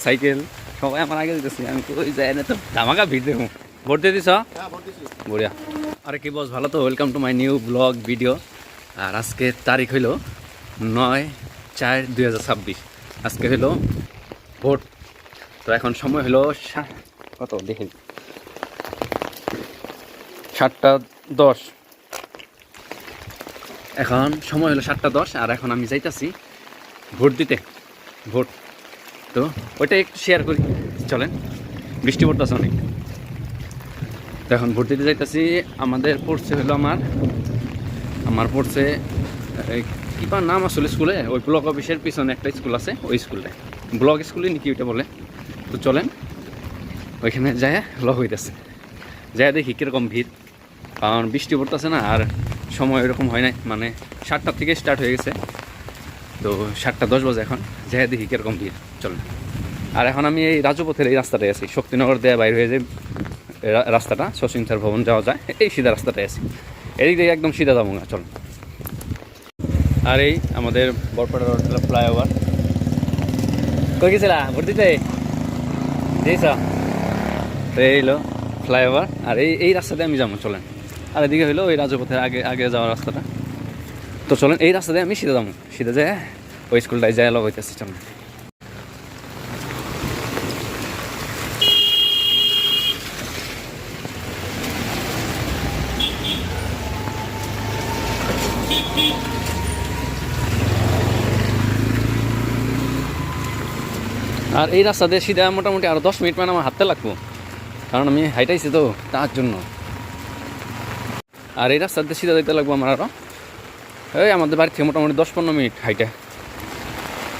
Cycle সবাই আমার আগে দিতেছি, আমি কই যাই না তো ধামাকা ভিড় দেখুন। ভোট দিয়ে দিছ? বঢ়িয়া। আরে কি বস, ভালো তো? Welcome to my new blog video. আর আজকের তারিখ হইল 9/4/2026। আজকে হইল ভোট। তো এখন সময় হলো কত দেখি, 7:10। এখন সময় হলো 7:10 আর এখন আমি যাইতাছি ভোট দিতে। ভোট তো ওইটা একটু শেয়ার করি, চলেন। বৃষ্টি পড়তেছে অনেক। তো এখন ভোট দিতে যাইতাছি। আমাদের পড়ছে হলো আমার পড়ছে কিবা নাম আসলে স্কুলে, ওই ব্লক অফিসের পিছনে একটা স্কুল আছে, ওই স্কুলটায় ব্লক স্কুলে নাকি ওইটা বলে। তো চলেন ওইখানে যায় লগ হইতেছে, যায় দেখি কীরকম ভিড়। কারণ বৃষ্টি পড়তেছে না, আর সময় এরকম হয় নাই, মানে 7টা থেকে স্টার্ট হয়ে গেছে। তো 7:10 বাজে এখন, যায় দেখি কীরকম ভিড়, চলেন। আর এখন আমি এই রাজপথের এই রাস্তাটায় আছি, শক্তিনগর দিয়ে বাইর হয়ে যে রাস্তাটা, শচীন স্যার ভবন যাওয়া যায়, এই সিধা রাস্তাটায় আছি। এদিক দিয়ে একদম সিধা যাবো না, চলেন। আর এই আমাদের বরপাড়া রোড ফ্লাইওভার। কই গেছিলা ভোট দিতে? দিয়েছ? তো এই হলো ফ্লাইওভার, আর এই রাস্তাতে আমি যাবো, চলেন। আর এদিকে হইলো ওই রাজপথের আগে যাওয়ার রাস্তাটা। তো চলেন এই রাস্তাতে আমি সিধা যাবো, সিধা যায় ওই স্কুলটায় যায় লগ হইতেছি, চলেন। আর এই রাস্তা দিয়ে সিধা মোটামুটি আরও 10 মিনিট মানে আমার হাঁটতে লাগবো, কারণ আমি হাইটাইছি তো তার জন্য। আর এই রাস্তা দিয়ে সিধা যেতে লাগবো আমার আরও, এই আমাদের বাড়ি থেকে মোটামুটি 10-15 মিনিট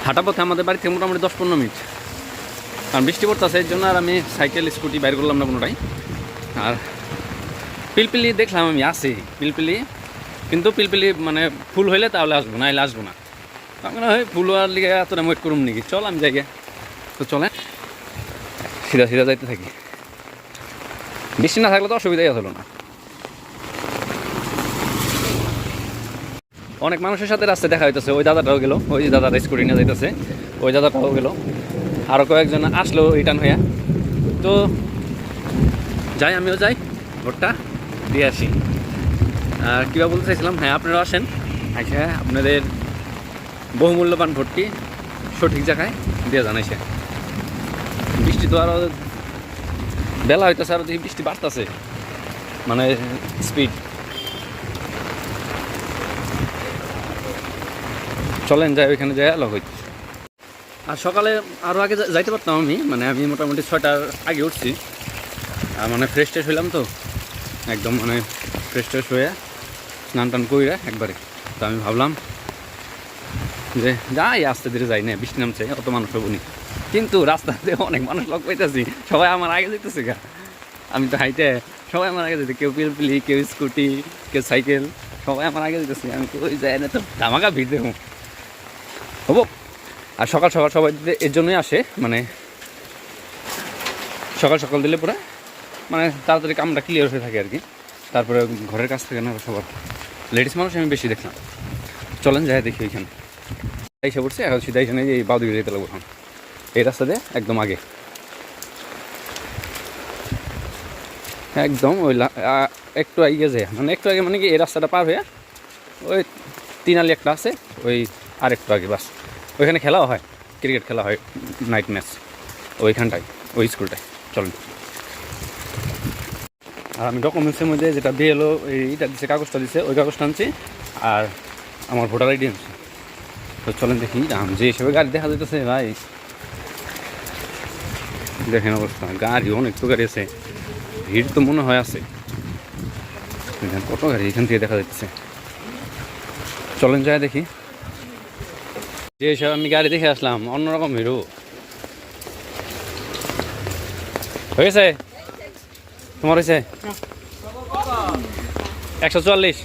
হাঁটা পথে আমাদের বাড়ি থেকে মোটামুটি 10-15 মিনিট। কারণ বৃষ্টি পড়তেছে এর জন্য আর আমি সাইকেল স্কুটি বাইর করলাম না কোনোটাই। আর পিলপিলি দেখলাম আমি আসি পিলপিলি, কিন্তু পিলপিলি মানে ফুল হইলে তাহলে আসবো, না এলে আসবো না। তার হয় ফুল হওয়ার লিগে এতটা ওয়েট করুম নাকি, চল আমি যাই। তো চলে সিধা সিধা যাইতে থাকি, বৃষ্টি না থাকলে তো অসুবিধাই হলো না। অনেক মানুষের সাথে রাস্তায় দেখা হইতেছে, ওই দাদাটাও গেল, ওই দাদাটা স্কুটি নিয়ে যাইতেছে, ওই দাদাটাও গেল, আরও কয়েকজন আসলো রিটার্ন হইয়া। তো যাই, আমিও যাই, ভোটটা দিয়ে আসি। আর কীভাবে বলতে চাইছিলাম, হ্যাঁ আপনারাও আসেন, আচ্ছা আপনাদের বহুমূল্যবান ভোটটি সঠিক জায়গায় দিয়ে জানাইছে। বৃষ্টি তো আরও বেলা হইতেছে, আরও দেখি বৃষ্টি বাড়তেছে, মানে স্পিড। চলেন যাই, ওইখানে যাই লগ হইতেছে। আর সকালে আরও আগে যাইতে পারতাম আমি, মানে আমি মোটামুটি 6টার আগে উঠছি। আর মানে ফ্রেশ ট্রেশ হইলাম তো একদম, মানে ফ্রেশ ট্রেশ হয়ে স্নান টান কইরা একবারে। তো আমি ভাবলাম যে যাই, আস্তে ধীরে যাই না, বৃষ্টি নামছে, অত মানুষ হবো নি। কিন্তু রাস্তাতে অনেক মানুষ লগ পাইতেছি, সবাই আমার আগে যেতেছে গা। আমি তো হাইটে, সবাই আমার আগে যেতে, কেউ পিলপিলি, কেউ স্কুটি, কেউ সাইকেল, সবাই আমার আগে যেতেছি। আমি কই যাই না তো ধামাকা ভিড় দেখুন হবো। আর সকাল সকাল সবাই দিতে এর জন্যই আসে, মানে সকাল সকাল দিলে পুরো মানে তাড়াতাড়ি কামটা ক্লিয়ার হয়ে থাকে আর কি। তারপরে ঘরের কাছ থেকে না সবার লেডিস মানুষ আমি বেশি দেখলাম। চলেন যাই দেখি ওইখানে এসে পড়ছে। এখন সিধা এখানে এই বাউদিকে যেতে লাগবো, এখন এই রাস্তা দিয়ে একদম আগে, একদম ওই একটু আগে যায়, মানে একটু আগে মানে কি এই রাস্তাটা পার হয়ে ওই 3 আলি একটা আছে, ওই আর একটু আগে বাস। ওইখানে খেলাও হয়, ক্রিকেট খেলা হয়, নাইট ম্যাচ ওইখানটায়, ওই স্কুলটায়। চলেন। আর আমি ডকুমেন্টসের মধ্যে যেটা বিএলও এইটা দিচ্ছে, কাগজটা দিচ্ছে, ওই কাগজটা আনছি, আর আমার ভোটার আইডি আনছি। তো চলেন দেখি, আমি যে হিসেবে গাড়ি দেখা যাইতেছে ভাই, দেখেন অবস্থা, গাড়ি অনেক তো গাড়ি আছে, ভিড় তো মনে হয় আছে, কত গাড়ি এখান থেকে দেখা যাচ্ছে। চলেন যায় দেখি। যে হিসাবে আমি গাড়ি দেখে আসলাম, অন্যরকম হিরো হয়েছে। তোমার হয়েছে 144।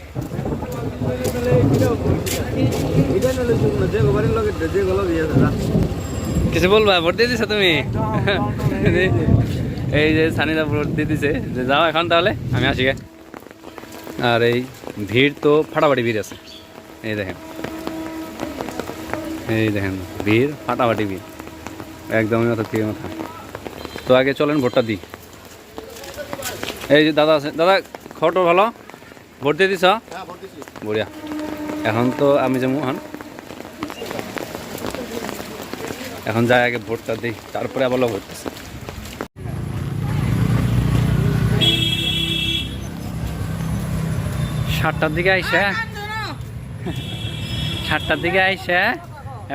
কিছু বলবা? ভোট দিয়ে দিছো তুমি? এই যে সানিদা ভোট দিয়ে দিছে, যে যাও এখন তাহলে আমি আসি গে। আর এই ভিড় তো ফাটাফাটি ভিড় আছে, এই দেখেন এই দেখেন ভিড়, ফাটাফাটি ভিড়, একদমই মাথা থেকে মাথা। তো আগে চলেন ভোটটা দিই। এই যে দাদা আছে, দাদা খবর ভালো, ভোট দিয়ে দিছ? বঢ়িয়া। এখন তো আমি যেমন এখন যাই আগে ভোটটা দিই, তারপরে আবার লগ করতেছি। সাতটার দিকে আইসে, 7টার দিকে আইসে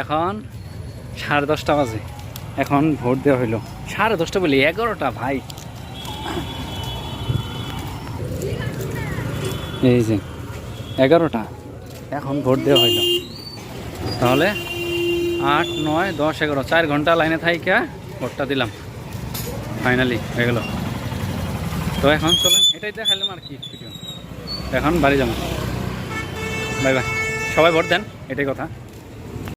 এখন 10:30 বাজে। এখন ভোট দেওয়া হইলো 10:30 বলি 11টা ভাই। এই যে 11টা, এখন ভোট দেওয়া হইলো। তাহলে 8, 9, 10, 11, 4 ঘন্টা লাইনে থাইকা ভোটটা দিলাম, ফাইনালি হয়ে গেল। তো এখন চলেন, এটাই দেখাইলাম আর কি ভিডিও। এখন বাড়ি যাবো, বাই বাই। সবাই ভোট দেন, এটাই কথা।